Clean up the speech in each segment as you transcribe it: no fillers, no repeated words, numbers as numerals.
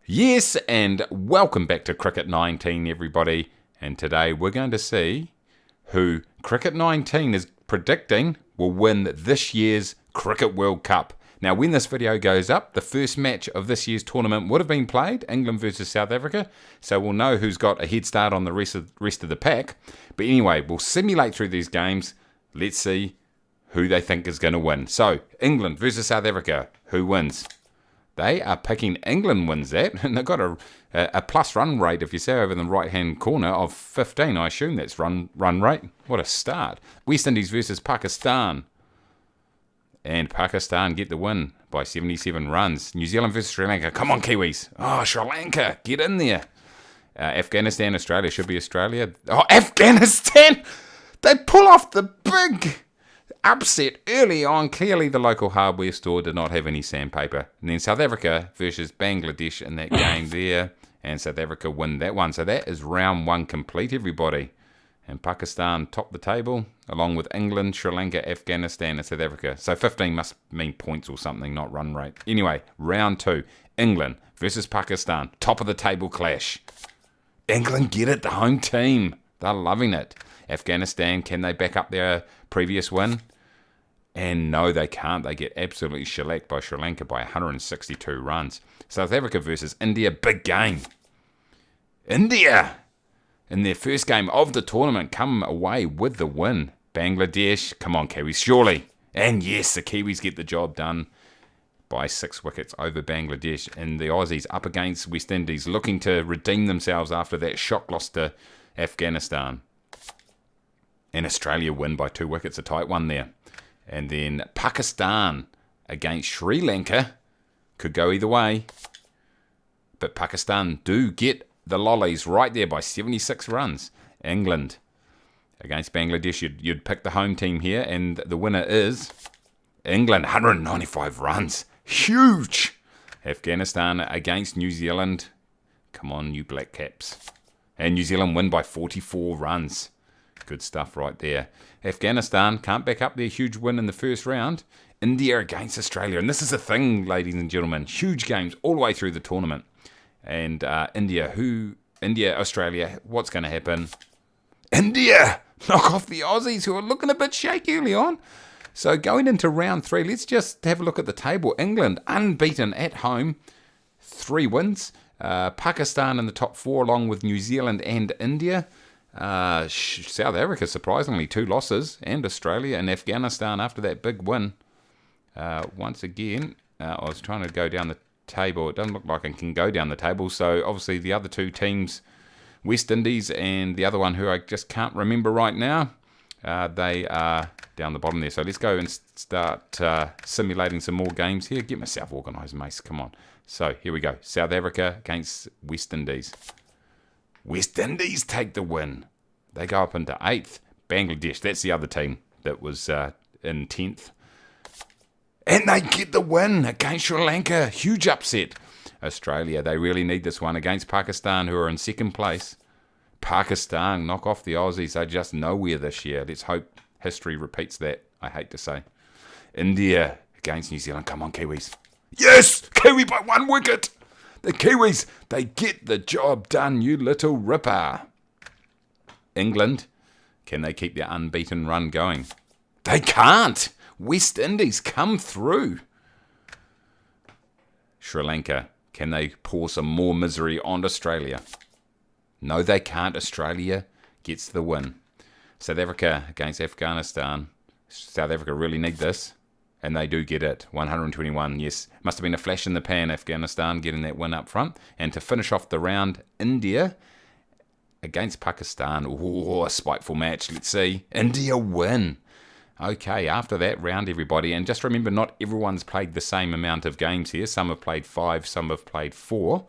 Yes, and welcome back to Cricket 19, everybody. And today we're going to see who Cricket 19 is predicting will win this year's Cricket World Cup. Now, when this video goes up, the first match of this year's tournament would have been played, England versus South Africa. So we'll know who's got a head start on the rest of the pack. But anyway, we'll simulate through these games. Let's see who they think is going to win. So, England versus South Africa, who wins? They are picking England wins that, and they've got a plus run rate, if you see over in the right-hand corner, of 15. I assume that's run rate. What a start. West Indies versus Pakistan. And Pakistan get the win by 77 runs. New Zealand versus Sri Lanka. Come on, Kiwis. Oh, Sri Lanka, get in there. Afghanistan, Australia. Should be Australia. Oh, Afghanistan! They pull off the big upset early on. Clearly the local hardware store did not have any sandpaper. And then South Africa versus Bangladesh in that game there. And South Africa win that one. So that is round one complete, everybody. And Pakistan top the table, along with England, Sri Lanka, Afghanistan, and South Africa. So 15 must mean points or something, not run rate. Anyway, round two. England versus Pakistan. Top of the table clash. England get it, the home team. They're loving it. Afghanistan, can they back up their previous win? And no, they can't. They get absolutely shellacked by Sri Lanka by 162 runs. South Africa versus India, big game. India, in their first game of the tournament, come away with the win. Bangladesh, come on Kiwis, surely. And yes, the Kiwis get the job done by 6 wickets over Bangladesh. And the Aussies up against West Indies, looking to redeem themselves after that shock loss to Afghanistan. And Australia win by 2 wickets, a tight one there. And then Pakistan against Sri Lanka. Could go either way. But Pakistan do get the lollies right there by 76 runs. England against Bangladesh. You'd pick the home team here. And the winner is England, 195 runs. Huge! Afghanistan against New Zealand. Come on, you Black Caps. And New Zealand win by 44 runs. Good stuff right there. Afghanistan can't back up their huge win in the first round. India against Australia. And this is the thing, ladies and gentlemen. Huge games all the way through the tournament. And India, Australia, what's going to happen? India knock off the Aussies, who are looking a bit shaky early on. So going into round 3, let's just have a look at the table. England unbeaten at home. 3 wins. Pakistan in the top 4 along with New Zealand and India. South Africa, surprisingly, 2 losses, and Australia and Afghanistan after that big win. Once again, I was trying to go down the table. It doesn't look like I can go down the table, so obviously the other 2 teams, West Indies and the other one who I just can't remember right now, they are down the bottom there. So let's go and start simulating some more games here. Get myself organised, Mace, come on. So here we go. South Africa against West Indies. West Indies take the win. They go up into 8th. Bangladesh, that's the other team that was in 10th. And they get the win against Sri Lanka. Huge upset. Australia, they really need this one against Pakistan, who are in 2nd place. Pakistan knock off the Aussies. They're just nowhere this year. Let's hope history repeats that, I hate to say. India against New Zealand. Come on, Kiwis. Yes! Kiwi by 1 wicket. The Kiwis, they get the job done, you little ripper. England, can they keep their unbeaten run going? They can't. West Indies come through. Sri Lanka, can they pour some more misery on Australia? No, they can't. Australia gets the win. South Africa against Afghanistan. South Africa really need this. And they do get it. 121, yes. Must have been a flash in the pan, Afghanistan getting that win up front. And to finish off the round, India against Pakistan. Oh, a spiteful match. Let's see. India win. Okay, after that round, everybody. And just remember, not everyone's played the same amount of games here. Some have played 5, some have played 4.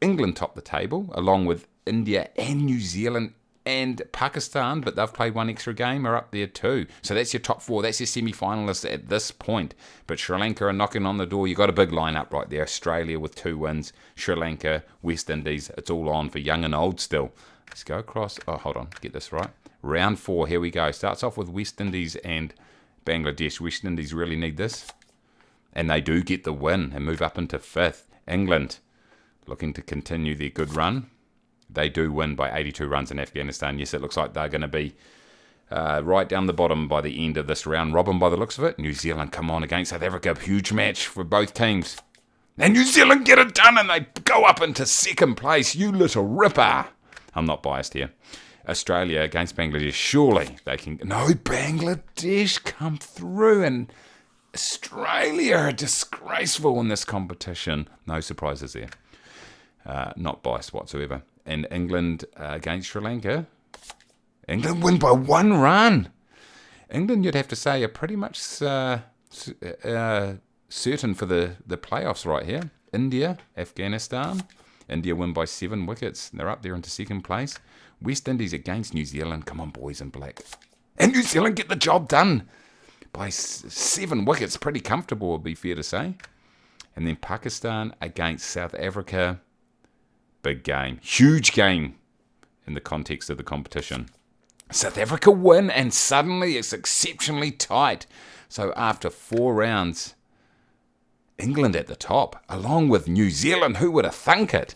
England top the table, along with India and New Zealand and Pakistan, but they've played 1 extra game, are up there too. So that's your top 4. That's your semi-finalists at this point. But Sri Lanka are knocking on the door. You've got a big lineup right there. Australia with 2 wins. Sri Lanka, West Indies. It's all on for young and old still. Let's go across. Oh, hold on. Get this right. Round 4. Here we go. Starts off with West Indies and Bangladesh. West Indies really need this. And they do get the win and move up into 5th. England looking to continue their good run. They do win by 82 runs in Afghanistan. Yes, it looks like they're going to be right down the bottom by the end of this round robin by the looks of it. New Zealand come on against South Africa. Huge match for both teams. And New Zealand get it done and they go up into second place. You little ripper. I'm not biased here. Australia against Bangladesh. Surely they can... No, Bangladesh come through and Australia are disgraceful in this competition. No surprises there. Not biased whatsoever. And England against Sri Lanka. England win by 1 run. England, you'd have to say, are pretty much certain for the playoffs right here. India, Afghanistan. India win by 7 wickets. They're up there into second place. West Indies against New Zealand. Come on, boys in black. And New Zealand get the job done by 7 wickets. Pretty comfortable, would be fair to say. And then Pakistan against South Africa. Big game. Huge game in the context of the competition. South Africa win and suddenly it's exceptionally tight. So after 4 rounds, England at the top, along with New Zealand. Who would have thunk it?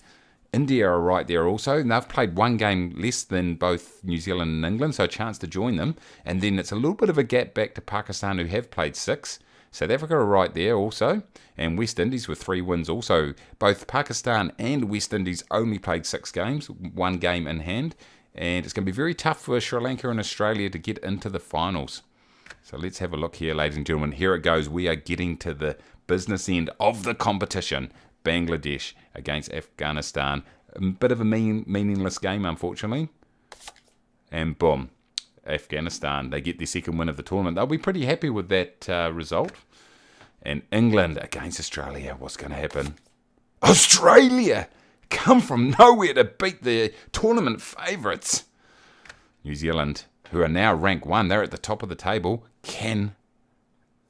India are right there also. And they've played 1 game less than both New Zealand and England, so a chance to join them. And then it's a little bit of a gap back to Pakistan, who have played 6. South Africa are right there also, and West Indies with 3 wins also. Both Pakistan and West Indies only played 6 games, 1 game in hand, and it's going to be very tough for Sri Lanka and Australia to get into the finals. So let's have a look here, ladies and gentlemen. Here it goes. We are getting to the business end of the competition. Bangladesh against Afghanistan. A bit of a meaningless game, unfortunately. And boom. Afghanistan, they get their second win of the tournament. They'll be pretty happy with that result. And England against Australia. What's going to happen? Australia come from nowhere to beat the tournament favourites. New Zealand, who are now rank 1, they're at the top of the table. Can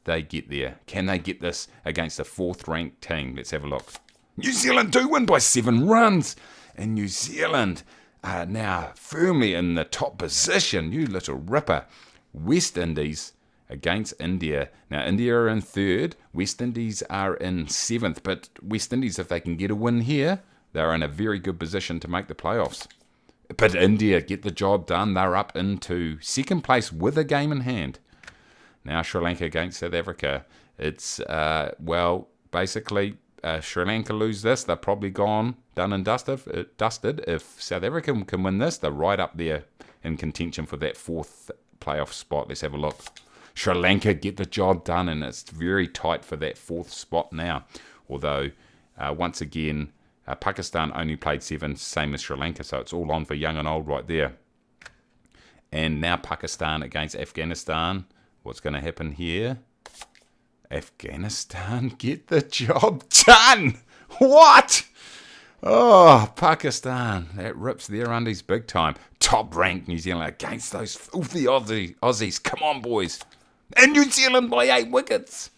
they get there? Can they get this against a 4th ranked team? Let's have a look. New Zealand do win by 7 runs. And New Zealand are now firmly in the top position. You little ripper. West Indies against India. Now, India are in 3rd. West Indies are in 7th. But West Indies, if they can get a win here, they're in a very good position to make the playoffs. But India get the job done. They're up into 2nd place with a game in hand. Now, Sri Lanka against South Africa. It's, basically... Sri Lanka lose this, they're probably gone, done and dusted. If South Africa can win this, they're right up there in contention for that 4th playoff spot. Let's have a look. Sri Lanka get the job done, and it's very tight for that 4th spot now. Although, once again, Pakistan only played 7, same as Sri Lanka, so it's all on for young and old right there. And now Pakistan against Afghanistan. What's going to happen here? Afghanistan get the job done. What? Oh, Pakistan. That rips their undies big time. Top ranked New Zealand against those filthy Aussies. Come on, boys. And New Zealand by 8 wickets.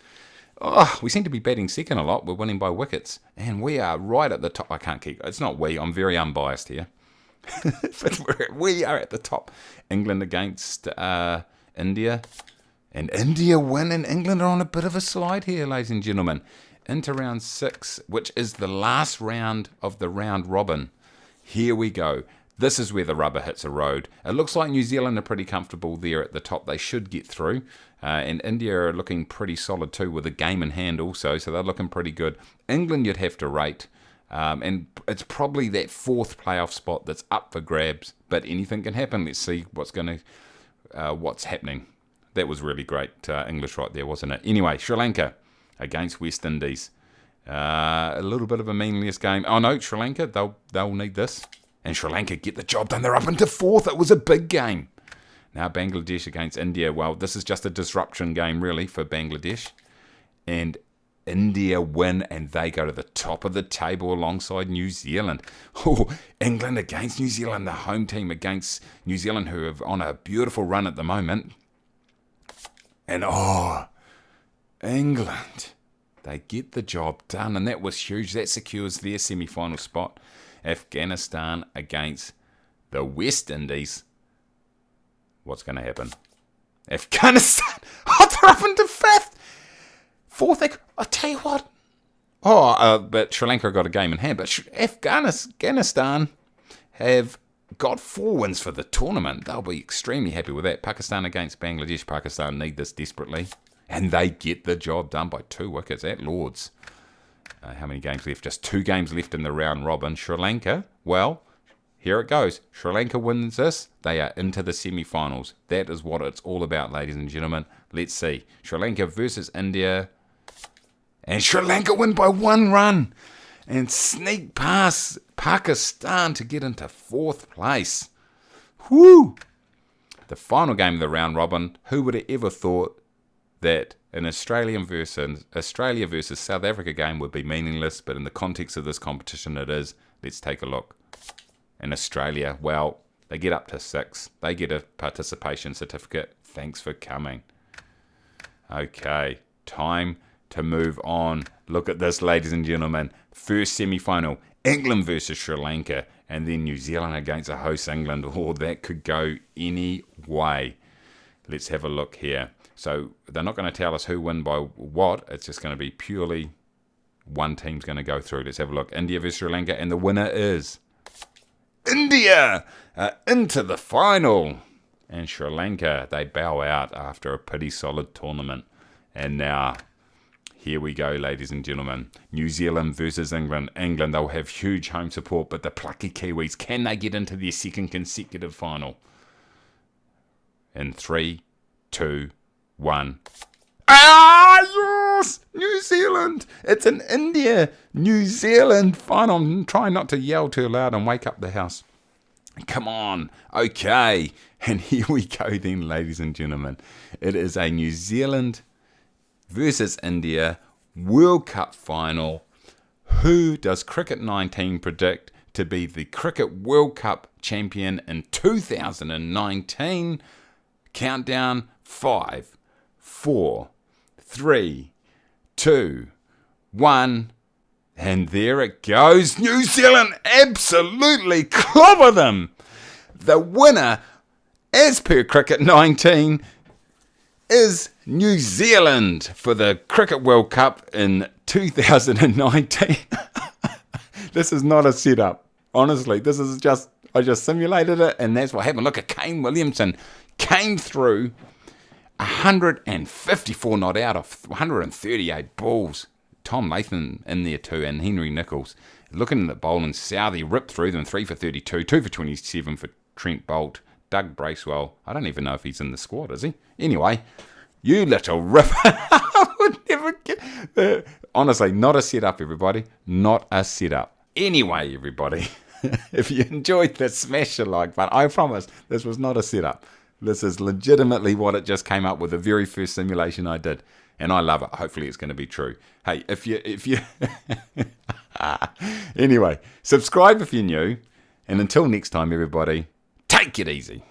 Oh, we seem to be batting second a lot. We're winning by wickets. And we are right at the top. I can't keep... It's not we. I'm very unbiased here. But we are at the top. England against India. And India win, and England are on a bit of a slide here, ladies and gentlemen. Into round 6, which is the last round of the round robin. Here we go. This is where the rubber hits the road. It looks like New Zealand are pretty comfortable there at the top. They should get through. And India are looking pretty solid too, with a game in hand also, so they're looking pretty good. England you'd have to rate. And it's probably that 4th playoff spot that's up for grabs, but anything can happen. Let's see what's happening. That was really great English right there, wasn't it? Anyway, Sri Lanka against West Indies. A little bit of a meaningless game. Oh no, Sri Lanka, they'll need this. And Sri Lanka get the job done. They're up into 4th. It was a big game. Now Bangladesh against India. Well, this is just a disruption game really for Bangladesh. And India win and they go to the top of the table alongside New Zealand. Oh, England against New Zealand, the home team against New Zealand, who are on a beautiful run at the moment. And England, they get the job done, and that was huge. That secures their semi-final spot. Afghanistan against the West Indies. What's going to happen? Afghanistan, they're up into 5th. 4th, I tell you what. But Sri Lanka got a game in hand. But Afghanistan have got 4 wins for the tournament. They'll be extremely happy with that. Pakistan against Bangladesh. Pakistan need this desperately. And they get the job done by 2 wickets at Lords. How many games left? Just 2 games left in the round robin. Sri Lanka, well, here it goes. Sri Lanka wins this. They are into the semi-finals. That is what it's all about, ladies and gentlemen. Let's see. Sri Lanka versus India. And Sri Lanka win by 1 run. And sneak past Pakistan to get into 4th place. Whoo! The final game of the round robin. Who would have ever thought that an Australia versus South Africa game would be meaningless, but in the context of this competition it is. Let's take a look. In Australia, well, they get up to 6. They get a participation certificate. Thanks for coming. Okay, time to move on. Look at this, ladies and gentlemen. First semi-final, England versus Sri Lanka, and then New Zealand against the host England. Oh, that could go any way. Let's have a look here. So they're not going to tell us who win by what. It's just going to be purely one team's going to go through. Let's have a look. India versus Sri Lanka, and the winner is India into the final. And Sri Lanka, they bow out after a pretty solid tournament. And now, here we go, ladies and gentlemen. New Zealand versus England. England, they'll have huge home support, but the plucky Kiwis, can they get into their 2nd consecutive final? In 3, 2, 1. Ah, yes! New Zealand! It's an India-New Zealand final. I'm trying not to yell too loud and wake up the house. Come on. Okay. And here we go then, ladies and gentlemen. It is a New Zealand versus India World Cup final. Who does Cricket 19 predict to be the Cricket World Cup champion in 2019? Countdown 5, 4, 3, 2, 1. And there it goes. New Zealand absolutely clobber them. The winner, as per Cricket 19, is New Zealand for the Cricket World Cup in 2019. This is not a setup. Honestly, this is just, I just simulated it, and that's what happened. Look at Kane Williamson came through 154 not out of 138 balls. Tom Latham in there too, and Henry Nicholls. Looking at the bowling, Southey ripped through them, 3 for 32, 2 for 27 for Trent Boult. Doug Bracewell, I don't even know if he's in the squad, is he? Anyway, you little ripper. I would never get... honestly, not a setup, everybody. Not a setup. Anyway, everybody, if you enjoyed this, smash the like button. I promise, this was not a setup. This is legitimately what it just came up with, the very first simulation I did. And I love it. Hopefully it's going to be true. Hey, if you... Anyway, subscribe if you're new. And until next time, everybody, take it easy.